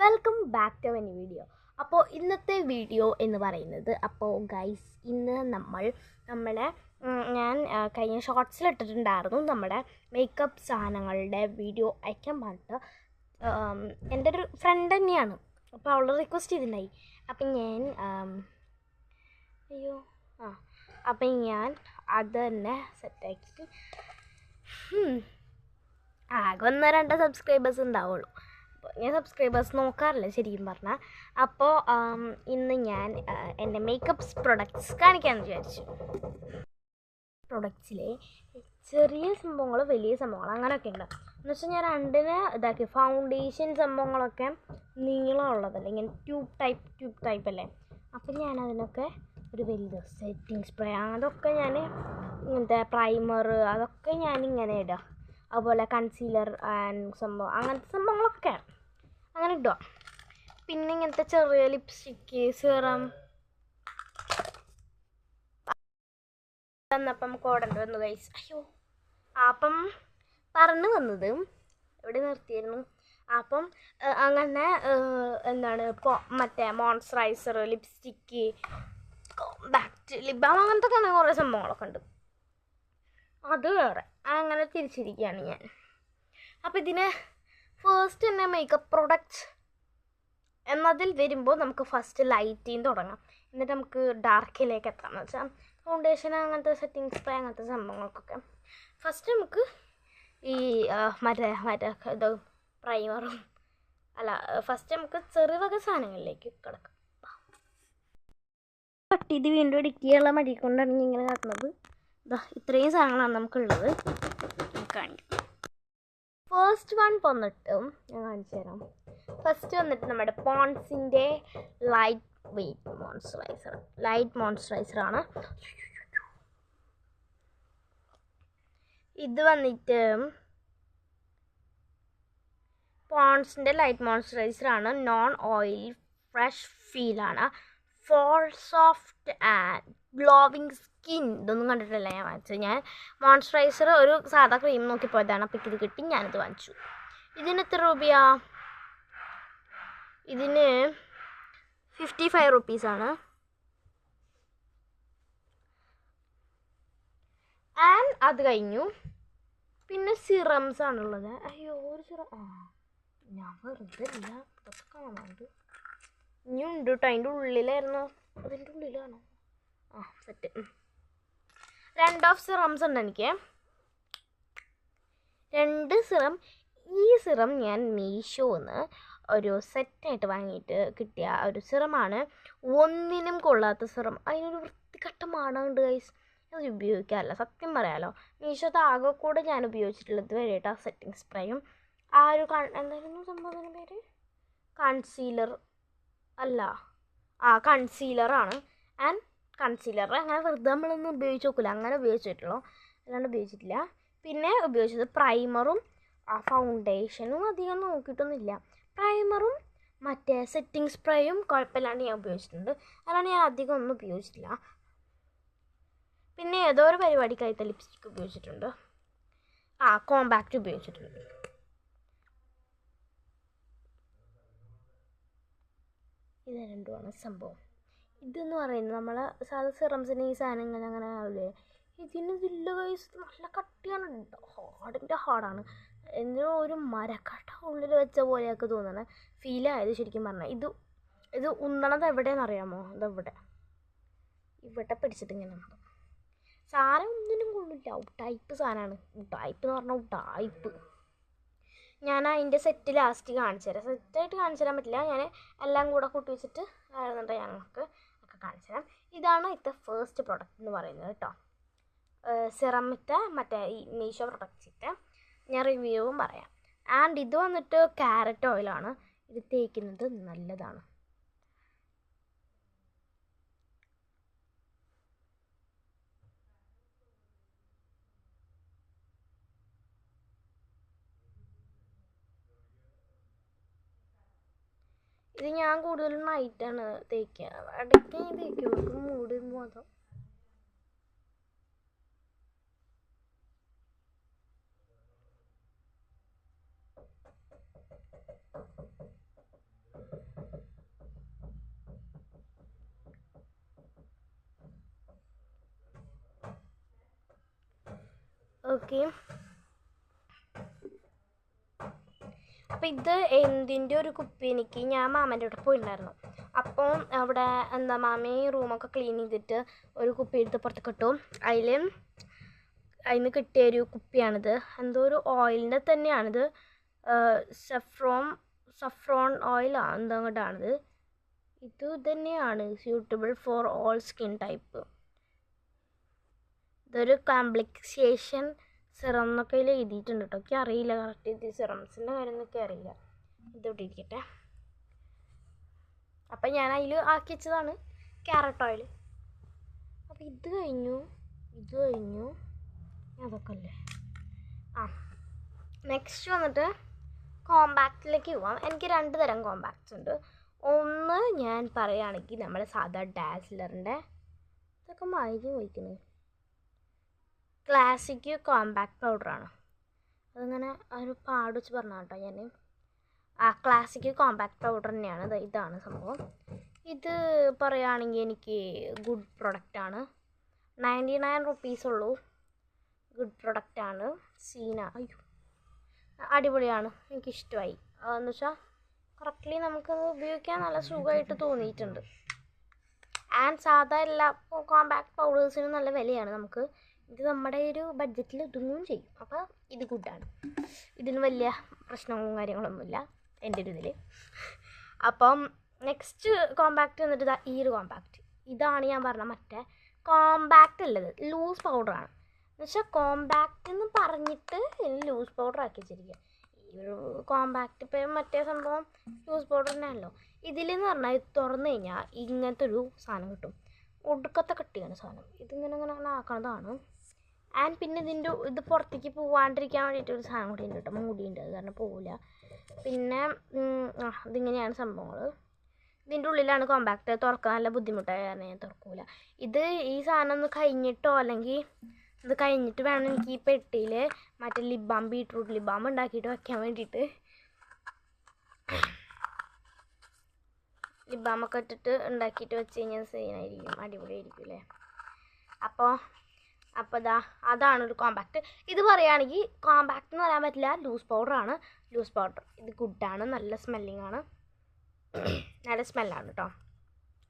Welcome back to any video. അപ്പോൾ ഇന്നത്തെ video എന്ന് പറയുന്നത്, അപ്പോൾ ഗൈസ് ഇന്ന് നമ്മുടെ ഞാൻ കഴിഞ്ഞ ഷോർട്സിലിട്ടിട്ടുണ്ടായിരുന്നു നമ്മുടെ മേക്കപ്പ് സാധനങ്ങളുടെ വീഡിയോ അയക്കാൻ പറഞ്ഞിട്ട്. എൻ്റെ ഒരു ഫ്രണ്ട് തന്നെയാണ്, അപ്പോൾ അവൾ റിക്വസ്റ്റ് ചെയ്തിട്ടുണ്ടായി. അപ്പം ഞാൻ അപ്പം ഞാൻ അത് തന്നെ സെറ്റാക്കി. ആകെ 1-2 സബ്സ്ക്രൈബേഴ്സ് ഉണ്ടാവുള്ളൂ. ഞാൻ സബ്സ്ക്രൈബേഴ്സ് നോക്കാറില്ല ശരിക്കും പറഞ്ഞാൽ. അപ്പോൾ ഇന്ന് ഞാൻ എൻ്റെ മേക്കപ്പ്സ് പ്രൊഡക്ട്സ് കാണിക്കാമെന്ന് വിചാരിച്ചു. പ്രൊഡക്ട്സിലെ ചെറിയ സംഭവങ്ങൾ, വലിയ സംഭവങ്ങൾ അങ്ങനെയൊക്കെ ഉണ്ട്. എന്ന് വെച്ചാൽ ഞാൻ രണ്ടിന് ഇതാക്കി. ഫൗണ്ടേഷൻ സംഭവങ്ങളൊക്കെ നീളമുള്ളതല്ലേ, ഇങ്ങനെ ട്യൂബ് ടൈപ്പ് അല്ലേ. അപ്പം ഞാനതിനൊക്കെ ഒരു വലുത് സെറ്റിംഗ് സ്പ്രേ അതൊക്കെ ഞാൻ ഇങ്ങനത്തെ പ്രൈമർ അതൊക്കെ ഞാനിങ്ങനെ ഇടുക. അതുപോലെ കൺസീലർ ആൻഡ് സംഭവം അങ്ങനത്തെ സംഭവങ്ങളൊക്കെ അങ്ങനെ ഇടുക. പിന്നെ ഇങ്ങനത്തെ ചെറിയ ലിപ്സ്റ്റിക്ക്, സിറം വന്നപ്പം കോടേണ്ടി വന്നു ഗൈസ്. അപ്പം പറഞ്ഞു വന്നത് എവിടെ നിർത്തിയിരുന്നു. അപ്പം അങ്ങനെ മറ്റേ moisturiser, lipstick, compact lip balm അങ്ങനത്തെ തന്നെ കുറേ സംഭവങ്ങളൊക്കെ ഉണ്ട്. അത് വേറെ അങ്ങനെ തിരിച്ചിരിക്കുകയാണ് ഞാൻ. അപ്പോൾ ഇതിന് ഫസ്റ്റ് തന്നെ മേക്കപ്പ് പ്രൊഡക്ട്സ് എന്നതിൽ വരുമ്പോൾ നമുക്ക് ഫസ്റ്റ് ലൈറ്റിൽ നിന്ന് തുടങ്ങാം, എന്നിട്ട് നമുക്ക് ഡാർക്കിലേക്ക് എത്താമെന്ന് വെച്ചാൽ ഫൗണ്ടേഷൻ അങ്ങനത്തെ സെറ്റിംഗ് സ്പ്രേ അങ്ങനത്തെ സംഭവങ്ങൾക്കൊക്കെ ഫസ്റ്റ് നമുക്ക് ഈ മറ്റേ ഇത് പ്രൈമറും ഫസ്റ്റ് നമുക്ക് ചെറിയ വക സാധനങ്ങളിലേക്ക് കിടക്കാം. ഇത് വീണ്ടും ഇടുക്കിയുള്ള മടി കൊണ്ടാണ് ഇങ്ങനെ നടക്കുന്നത്. ഇത്രയും സാധനങ്ങളാണ് നമുക്കുള്ളത്. കാണിക്കാം. ഫസ്റ്റ് വൺ വന്നിട്ട് ഞാൻ കാണിച്ചു തരാം. ഫസ്റ്റ് വന്നിട്ട് നമ്മുടെ പോൺസിൻ്റെ ലൈറ്റ് മോയ്സ്ചറൈസറാണ്. ഇത് വന്നിട്ട് പോൺസിൻ്റെ ലൈറ്റ് മോയ്സ്ചറൈസറാണ്. നോൺ ഓയിൽ, ഫ്രഷ് ഫീലാണ്, four soft and glowing skin. ഇതൊന്നും കണ്ടിട്ടില്ല ഞാൻ വാങ്ങിച്ചത്. ഞാൻ മോയ്സ്ചറൈസർ ഒരു സാധാ ക്രീം നോക്കി പോയതാണ്, അപ്പോൾ ഇത് കിട്ടി, ഞാനിത് വാങ്ങിച്ചു. ഇതിന് എത്ര രൂപയാ? ഇതിന് 55 റുപ്പീസാണ്. ആൻഡ് അത് കഴിഞ്ഞു. പിന്നെ സിറംസ് ആണുള്ളത്. ഒരു സിറം ഞാൻ വെറുതെ ഇല്ല, ഇതൊക്കെ കാണാനുണ്ട്. ഇനി ഉണ്ട് കേട്ടോ, അതിൻ്റെ ഉള്ളിലായിരുന്നു. അതിൻ്റെ ഉള്ളിലാണോ? സെറ്റ് 2 സിറംസ് ഉണ്ട് എനിക്ക്. 2 സിറം. ഈ സിറം ഞാൻ മീഷോന്ന് ഒരു സെറ്റായിട്ട് വാങ്ങിയിട്ട് കിട്ടിയ ഒരു സിറമാണ്. ഒന്നിനും കൊള്ളാത്ത സിറം. അതിനൊരു വൃത്തികെട്ട മണമുണ്ട് ഗൈസ്. അത് ഉപയോഗിക്കാറില്ല സത്യം പറയാലോ. മീഷോത്തെ ആകെ കൂടെ ഞാൻ ഉപയോഗിച്ചിട്ടുള്ളത് വരെയായിട്ട് ആ സെറ്റിംഗ് സ്പ്രേയും ഒരു എന്തായിരുന്നു സംഭവത്തിൻ്റെ പേര്, കൺസീലർ കൺസീലറാണ്. ആൻഡ് കൺസീലർ അങ്ങനെ വെറുതെ നമ്മളൊന്നും ഉപയോഗിച്ച് നോക്കില്ല, അങ്ങനെ ഉപയോഗിച്ചിട്ടുള്ളൂ, അല്ലാണ്ട് ഉപയോഗിച്ചിട്ടില്ല. പിന്നെ ഉപയോഗിച്ചത് പ്രൈമറും ഫൗണ്ടേഷനും അധികം നോക്കിയിട്ടൊന്നുമില്ല. പ്രൈമറും മറ്റേ സെറ്റിംഗ് സ്പ്രേയും കുഴപ്പമില്ലാണ്ട് ഞാൻ ഉപയോഗിച്ചിട്ടുണ്ട്, അല്ലാണ്ട് ഞാൻ അധികം ഒന്നും ഉപയോഗിച്ചിട്ടില്ല. പിന്നെ ഏതോ ഒരു പരിപാടിക്കായിട്ട് ലിപ്സ്റ്റിക്ക് ഉപയോഗിച്ചിട്ടുണ്ട്, കോമ്പാക്റ്റ് ഉപയോഗിച്ചിട്ടുണ്ട്. ഇത് രണ്ടുമാണ് സംഭവം. ഇതെന്ന് പറയുന്നത് നമ്മളെ സാധാ സിറംസിന് ഈ സാധനങ്ങൾ അങ്ങനെ ആവില്ലേ, ഇതില്ല ഗൈസ്. നല്ല കട്ടിയാണ്, ഹാർഡാണ്. എന്തിനോ ഒരു മരക്കട്ട ഉള്ളിൽ വെച്ച പോലെയൊക്കെ തോന്നണ ഫീലായത് ശരിക്കും പറഞ്ഞാൽ. ഇത് ഉന്നണത് എവിടെയെന്ന് അറിയാമോ? ഇവിടെ പിടിച്ചിട്ട് ഇങ്ങനെ സാധനം ഒന്നിനും കൊള്ളില്ല. ടൈപ്പ് സാധനമാണ്. ടൈപ്പ് എന്ന് പറഞ്ഞാൽ ടൈപ്പ്. ഞാൻ അതിൻ്റെ സെറ്റ് ലാസ്റ്റ് കാണിച്ചു തരാം. സെറ്റായിട്ട് കാണിച്ചു തരാൻ പറ്റില്ല, ഞാൻ എല്ലാം കൂടെ കൂട്ടി വെച്ചിട്ട് ഞങ്ങൾക്ക് ഒക്കെ കാണിച്ചു തരാം. ഇതാണ് ഇത്തെ ഫസ്റ്റ് പ്രൊഡക്റ്റ് എന്ന് പറയുന്നത് കേട്ടോ. സിറമിത്തെ മറ്റേ ഈ മീഷോ പ്രൊഡക്ട്സിത്തെ ഞാൻ റിവ്യൂവും പറയാം. ആൻഡ് ഇത് വന്നിട്ട് ക്യാരറ്റ് ഓയിലാണ്. ഇത് തേക്കുന്നത് നല്ലതാണ്. ഇത് ഞാൻ കൂടുതലും നൈറ്റാണ് തേക്കുക, ഇടയ്ക്ക് ഞാൻ തേക്കും മൂഡ് മാത്രം. ഓക്കെ. അപ്പം ഇത് എന്തിൻ്റെ ഒരു കുപ്പി എനിക്ക് ഞാൻ മാമൻ്റെ അവിടെ പോയിട്ടുണ്ടായിരുന്നു. അപ്പോൾ അവിടെ എന്താ മാമി റൂമൊക്കെ ക്ലീൻ ചെയ്തിട്ട് ഒരു കുപ്പി എടുത്ത് പുറത്തേക്ക് ഇട്ടു. അതിന് കിട്ടിയൊരു കുപ്പിയാണിത്. എന്തോ ഒരു ഓയിലിൻ്റെ തന്നെയാണിത്. സഫ്രോൺ ഓയിലാണ് എന്താ അങ്ങോട്ടാണിത്. ഇത് തന്നെയാണ് suitable for all skin type. ഇതൊരു കോംപ്ലിക്കേഷൻ സിറം എന്നൊക്കെ അതിൽ എഴുതിയിട്ടുണ്ട് കേട്ടോ. എനിക്ക് അറിയില്ല കറക്റ്റ് ഇത് സിറംസിൻ്റെ കാര്യം എന്നൊക്കെ അറിയില്ല. ഇതോട്ട് ഇരിക്കട്ടെ. അപ്പം ഞാൻ അതിൽ ആക്കി വെച്ചതാണ് ക്യാരറ്റ് ഓയിൽ. അപ്പം ഇത് കഴിഞ്ഞു അതൊക്കെ അല്ലേ. നെക്സ്റ്റ് വന്നിട്ട് കോമ്പാക്റ്റിലേക്ക് പോവാം. എനിക്ക് 2 തരം കോമ്പാക്ട്സ് ഉണ്ട്. ഒന്ന് ഞാൻ പറയുകയാണെങ്കിൽ നമ്മുടെ സാധാ ഡാസ്ലറിൻ്റെ ഇതൊക്കെ മൈദ വയ്ക്കുന്നത് ക്ലാസിക് കോമ്പാക്ട് പൗഡറാണ്. അതിങ്ങനെ ഒരു പാട് വെച്ച് പറഞ്ഞാൽ കേട്ടോ ഞാൻ. ക്ലാസിക് കോമ്പാക്ട് പൗഡർ തന്നെയാണ്. ഇതാണ് സംഭവം. ഇത് പറയുകയാണെങ്കിൽ എനിക്ക് ഗുഡ് പ്രൊഡക്റ്റാണ്. 99 റുപ്പീസ് ഉള്ളൂ. ഗുഡ് പ്രൊഡക്റ്റാണ്. അയ്യോ അടിപൊളിയാണ്, എനിക്കിഷ്ടമായി. എന്ന് വെച്ചാൽ കറക്റ്റ്ലി നമുക്കത് ഉപയോഗിക്കാൻ നല്ല സുഖമായിട്ട് തോന്നിയിട്ടുണ്ട്. ആൻഡ് സാധാ എല്ലാ കോമ്പാക്ട് പൗഡേഴ്സിനും നല്ല വിലയാണ്. നമുക്ക് ഇത് നമ്മുടെ ഒരു ബഡ്ജറ്റിൽ ഒതുങ്ങുകയും ചെയ്യും. അപ്പോൾ ഇത് ഗുഡാണ്. ഇതിന് വലിയ പ്രശ്നങ്ങളും കാര്യങ്ങളൊന്നുമില്ല എൻ്റെ ഒരു ഇതിൽ. അപ്പം നെക്സ്റ്റ് കോമ്പാക്റ്റ് വന്നിട്ട് ഈ ഒരു കോമ്പാക്റ്റ്. ഇതാണ് ഞാൻ പറഞ്ഞ മറ്റേ കോമ്പാക്റ്റ് അല്ലത്, ലൂസ് പൗഡറാണ്. എന്നുവെച്ചാൽ കോമ്പാക്റ്റ് എന്ന് പറഞ്ഞിട്ട് ലൂസ് പൗഡർ ആക്കി വെച്ചിരിക്കുക. ഈ ഒരു കോമ്പാക്റ്റ് ഇപ്പം മറ്റേ സംഭവം ലൂസ് പൗഡർ തന്നെയാണല്ലോ. ഇതിലെന്ന് പറഞ്ഞാൽ ഇത് തുറന്നു കഴിഞ്ഞാൽ ഇങ്ങനത്തെ ഒരു സാധനം കിട്ടും. ഒടുക്കത്തെ കട്ടിയാണ് സാധനം. ഇതിങ്ങനെ ആക്കണതാണ്. ആൻഡ് പിന്നെ ഇത് പുറത്തേക്ക് പോവാണ്ടിരിക്കാൻ വേണ്ടിയിട്ട് ഒരു സാധനം കൂടി ഉണ്ട് കേട്ടോ. മൂടിയുണ്ട്, അത് കാരണം പോവില്ല. പിന്നെ ഇതിങ്ങനെയാണ് സംഭവങ്ങൾ. ഇതിൻ്റെ ഉള്ളിലാണ് കോമ്പാക്റ്റ്. തുറക്കാൻ നല്ല ബുദ്ധിമുട്ടായ കാരണം ഞാൻ തുറക്കൂല. ഈ സാധനം ഒന്ന് കഴിഞ്ഞിട്ടോ അല്ലെങ്കിൽ ഇത് കഴിഞ്ഞിട്ട് വേണം എനിക്ക് ഈ പെട്ടിയിൽ മറ്റേ ലിബാം ബീട്രൂട്ട് ലിബാം ഉണ്ടാക്കിയിട്ട് വയ്ക്കാൻ വേണ്ടിയിട്ട്. ലിബാമൊക്കെ ഇട്ടിട്ട് ഉണ്ടാക്കിയിട്ട് വെച്ച് കഴിഞ്ഞാൽ സീനായിരിക്കും, അടിപൊളിയായിരിക്കും അല്ലേ. അപ്പോൾ അതാണൊരു കോമ്പാക്റ്റ്. ഇത് പറയുകയാണെങ്കിൽ കോമ്പാക്റ്റ് എന്ന് പറയാൻ പറ്റില്ല, ലൂസ് പൗഡറാണ്. ലൂസ് പൗഡർ ഇത് ഗുഡാണ്, നല്ല സ്മെല്ലിംഗ് ആണ്, നല്ല സ്മെല്ലാണ് കേട്ടോ.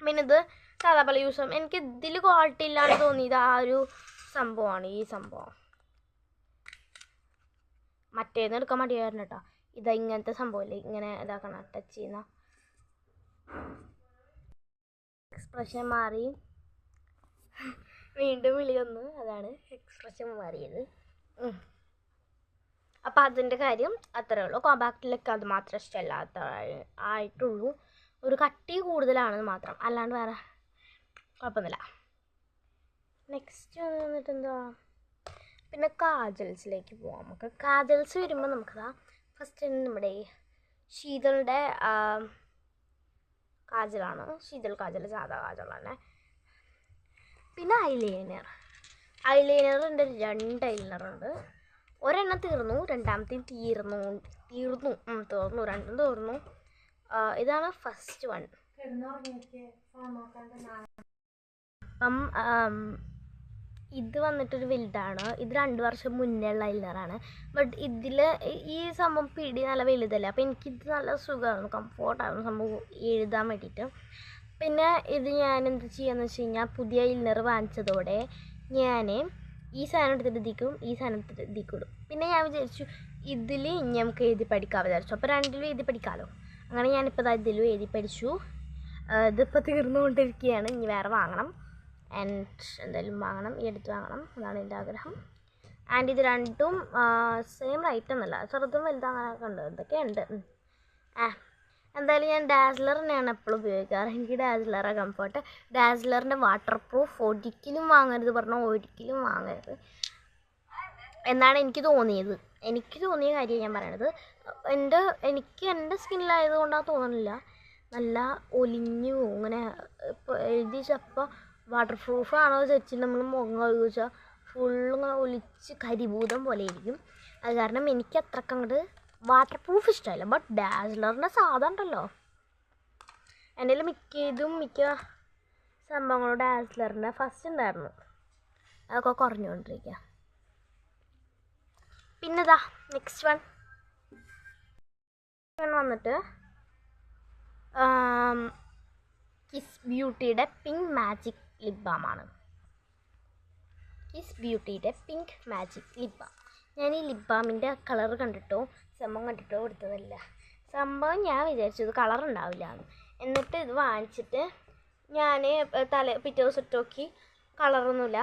പിന്നെ ഇത് സാധാ പോലെ യൂസ് ചെയ്യും. എനിക്ക് ഇതിൽ ക്വാളിറ്റി ഇല്ലാണ്ട് തോന്നിയത് ആ ഒരു സംഭവമാണ്. ഈ സംഭവം മറ്റേന്ന് എടുക്കാൻ മടിയായിരുന്നു കേട്ടോ. ഇങ്ങനത്തെ സംഭവമില്ലേ, ഇങ്ങനെ ഇതാക്കണം, ടച്ച് ചെയ്യുന്ന. എക്സ്പ്രഷൻ മാറി, വീണ്ടും വിളി വന്നു, അതാണ് എക്സ്പ്രഷൻ മാറിയത്. അപ്പം അതിൻ്റെ കാര്യം അത്രയേ ഉള്ളൂ. കോമ്പാക്റ്റിലൊക്കെ അത് മാത്രം ഇഷ്ടമല്ലാത്ത ആയിട്ടുള്ളൂ. ഒരു കട്ടി കൂടുതലാണെന്ന് മാത്രം, അല്ലാണ്ട് വേറെ കുഴപ്പമൊന്നുമില്ല. നെക്സ്റ്റ് വന്നിട്ട് എന്താ, പിന്നെ കാജൽസിലേക്ക് പോവാം. നമുക്ക് കാജൽസ് വരുമ്പോൾ നമുക്കതാ ഫസ്റ്റ് നമ്മുടെ ശീതളുടെ കാജലാണ്. ശീതൾ കാജൽ സാധാ കാജലാണ്. പിന്നെ ഐലൈനറുണ്ട്. 2 ഐലൈനറുണ്ട്. ഒരെണ്ണം തീർന്നു, രണ്ടാമത്തെയും തീർന്നു. രണ്ടും തീർന്നു. ഇതാണ് ഫസ്റ്റ് വൺ. അപ്പം ഇത് വന്നിട്ടൊരു വലുതാണ്. ഇത് 2 വർഷം മുന്നേ ഉള്ള ഐലൈനറാണ്. ബട്ട് ഇതിൽ ഈ സംഭവം പിടി നല്ല വലുതല്ല. അപ്പോൾ എനിക്കിത് നല്ല സുഖമാണ്, കംഫോർട്ടാണ് സംഭവം എഴുതാൻ വേണ്ടിയിട്ട്. പിന്നെ ഇത് ഞാൻ എന്ത് ചെയ്യാന്ന് വെച്ച് കഴിഞ്ഞാൽ, പുതിയ ഐലൈനർ വാങ്ങിച്ചതോടെ ഞാൻ ഈ സാധനം എടുത്തിട്ട് ഇതിക്കും ഈ സാധനം എടുത്തിട്ട് ഇതിക്കിടും. പിന്നെ ഞാൻ വിചാരിച്ചു ഇതിൽ നമുക്ക് എഴുതി പഠിക്കാൻ വിചാരിച്ചു. അപ്പോൾ 2ലും എഴുതി പഠിക്കാമല്ലോ. അങ്ങനെ ഞാനിപ്പോൾ ഇതിലും എഴുതി പഠിച്ചു. ഇതിപ്പോൾ തീർന്നുകൊണ്ടിരിക്കുകയാണ്. ഇനി വേറെ വാങ്ങണം. എന്തായാലും വാങ്ങണം, ഈ അടുത്ത് വാങ്ങണം, അതാണ് എൻ്റെ ആഗ്രഹം. ആൻഡ് ഇത് രണ്ടും സെയിം റേറ്റ് ഒന്നുമല്ല, ചെറുതും വലുതും അങ്ങനെയൊക്കെ ഉണ്ട്, ഇതൊക്കെയുണ്ട്. എന്തായാലും ഞാൻ ഡാസ്ലർ തന്നെയാണ് എപ്പോഴും ഉപയോഗിക്കാറ്. എനിക്ക് ഡാസ്ലറാണ് കംഫർട്ട്. ഡാസ്ലറിൻ്റെ വാട്ടർ പ്രൂഫ് ഒരിക്കലും വാങ്ങരുത് പറഞ്ഞാൽ ഒരിക്കലും വാങ്ങരുത് എന്നാണ് എനിക്ക് തോന്നിയത്. എനിക്ക് തോന്നിയ കാര്യം ഞാൻ പറയണത്. എനിക്ക് എൻ്റെ സ്കിന്നിലായതുകൊണ്ടാണ് തോന്നുന്നില്ല, നല്ല ഒലിഞ്ഞു പോകും. ഇങ്ങനെ ഇപ്പോൾ എഴുതി വെച്ചപ്പോൾ വാട്ടർ പ്രൂഫാണോ വെച്ചിട്ട് നമ്മൾ മുഖം കഴുകിച്ചാൽ ഫുള്ളിങ്ങനെ ഒലിച്ച് കരിഭൂതം പോലെ ആയിരിക്കും. അത് കാരണം എനിക്ക് അത്രയ്ക്ക് അങ്ങോട്ട് വാട്ടർ പ്രൂഫ് ഇഷ്ടമല്ല. ബട്ട് ഡാസ്ലറിൻ്റെ സാധനം ഉണ്ടല്ലോ, എൻ്റെ മിക്ക സംഭവങ്ങളും ഡാസ്ലറിൻ്റെ ഫസ്റ്റ് ഉണ്ടായിരുന്നു, അതൊക്കെ കുറഞ്ഞുകൊണ്ടിരിക്കുക. പിന്നെതാ നെക്സ്റ്റ് വൺ വന്നിട്ട് കിസ് ബ്യൂട്ടിയുടെ പിങ്ക് മാജിക് ലിപ് ബാമാണ്. കിസ് ബ്യൂട്ടിയുടെ പിങ്ക് മാജിക് ലിപ് ബാം. ഞാൻ ഈ ലിപ് ബാമിൻ്റെ കളർ കണ്ടിട്ടോ സംഭവം കണ്ടിട്ടോ എടുത്തതല്ല. സംഭവം ഞാൻ വിചാരിച്ചത് കളർ ഉണ്ടാവില്ല എന്ന്. എന്നിട്ട് ഇത് വാങ്ങിച്ചിട്ട് ഞാൻ പിറ്റേ ദിവസം ഇട്ട് നോക്കി, കളറൊന്നുമില്ല.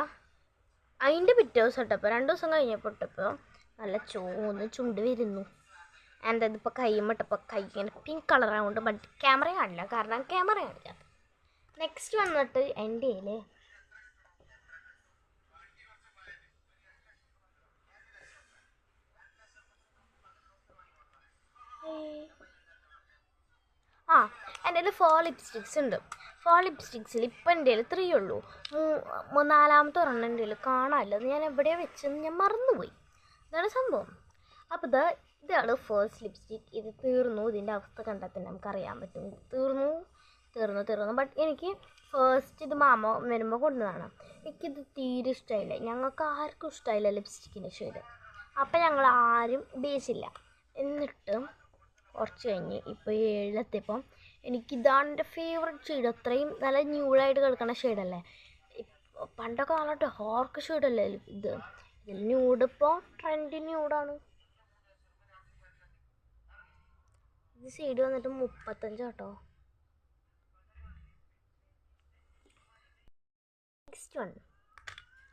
അതിൻ്റെ പിറ്റേ ദിവസം ഇട്ടപ്പോൾ 2 ദിവസം കഴിഞ്ഞപ്പോൾ ഇട്ടപ്പോൾ നല്ല ചോന്ന് ചുണ്ട് വരുന്നു. എൻ്റെ ഇതിപ്പോൾ കൈമിട്ടപ്പോൾ കൈ ഇങ്ങനെ പിങ്ക് കളറായതുകൊണ്ട് ബട്ട് ക്യാമറ കാണില്ല, കാരണം ക്യാമറ കാണില്ല. നെക്സ്റ്റ് വന്നിട്ട് എൻ്റെ കയ്യിൽ എൻ്റെ കയ്യിൽ 4 ലിപ്സ്റ്റിക്സ് ഉണ്ട്. 4 ലിപ്സ്റ്റിക്സിൽ ഇപ്പം എൻ്റെ കയ്യിൽ 3 ഉള്ളൂ. 4ാമത്തെ ഒരെണ്ണം എൻ്റെ കയ്യിൽ കാണാമല്ലോ. അത് ഞാൻ എവിടെയാണ് വെച്ചെന്ന് ഞാൻ മറന്നുപോയി. ഇതാണ് സംഭവം. അപ്പോൾ ഇതാണ് ഫസ്റ്റ് ലിപ്സ്റ്റിക്ക്. ഇത് തീർന്നു. ഇതിൻ്റെ അവസ്ഥ കണ്ടാൽ തന്നെ നമുക്കറിയാൻ പറ്റും. തീർന്നു. ബട്ട് എനിക്ക് ഫസ്റ്റ് ഇത് മാമ വരുമ്പോൾ കൊണ്ടുവന്നതാണ്. എനിക്കിത് തീരെ ഇഷ്ടമായില്ല. ഞങ്ങൾക്ക് ആർക്കും ഇഷ്ടമായില്ല ലിപ്സ്റ്റിക്കിൻ്റെ ഷെയ്ഡ്. അപ്പം ഞങ്ങൾ ആരും ഉപയോഗിച്ചില്ല. എന്നിട്ട് കുറച്ച് കഴിഞ്ഞ് ഇപ്പോൾ 7-ലെത്തിയപ്പം എനിക്കിതാണ് എൻ്റെ ഫേവറേറ്റ് ഷെയ്ഡ്. അത്രയും നല്ല ന്യൂഡായിട്ട് കിടക്കുന്ന ഷെയ്ഡല്ലേ. പണ്ടൊക്കെ നല്ല ഡാർക്ക് ഷെയ്ഡല്ലേ ഇതിൽ ന്യൂഡ്. ഇപ്പോൾ ട്രെൻഡ് ന്യൂഡാണ്. ഇത് ഷെയ്ഡ് വന്നിട്ട് 35 കേട്ടോ. നെക്സ്റ്റ് വൺ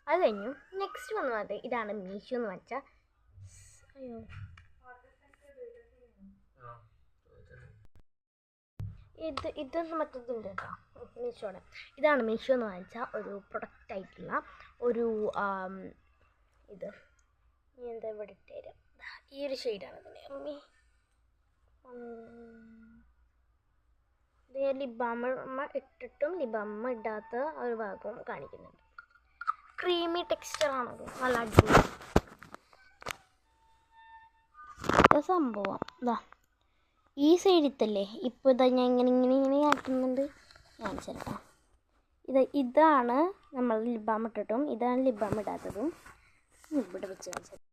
അത് കഴിഞ്ഞു. നെക്സ്റ്റ് വന്ന് പറഞ്ഞത് ഇതാണ് മീഷോ എന്ന് വെച്ചാൽ ഇത് മറ്റേതുണ്ട് കേട്ടോ മീഷോയുടെ. ഇതാണ് മീഷോ എന്ന് വാങ്ങിച്ചാൽ ഒരു പ്രൊഡക്റ്റ് ആയിട്ടുള്ള ഒരു ഇത് എന്താ ഇവിടെ ഇട്ടുതരാം. ഈ ഒരു ഷെയ്ഡാണ് ഇതിന്. അമ്മി ഇത് ഞാൻ ലിബാമ ഇട്ടിട്ടും ലിബാമ ഇടാത്ത ഒരു ഭാഗവും കാണിക്കുന്നുണ്ട്. ക്രീമി ടെക്സ്ചറാണത്, നല്ല അടിപൊളി സംഭവം. ഇതാ ഈ സൈഡിത്തല്ലേ ഇപ്പോൾ ഇതാ ഞാൻ ഇങ്ങനെ ആക്കുന്നുണ്ട്. കാണിച്ചേട്ടാ. ഇതാണ് നമ്മൾ ലിബാമ ഇട്ടിട്ടും ഇതാണ് ലിബാമ ഇടാത്തതും. ഇവിടെ വെച്ച് കാണിച്ചത്.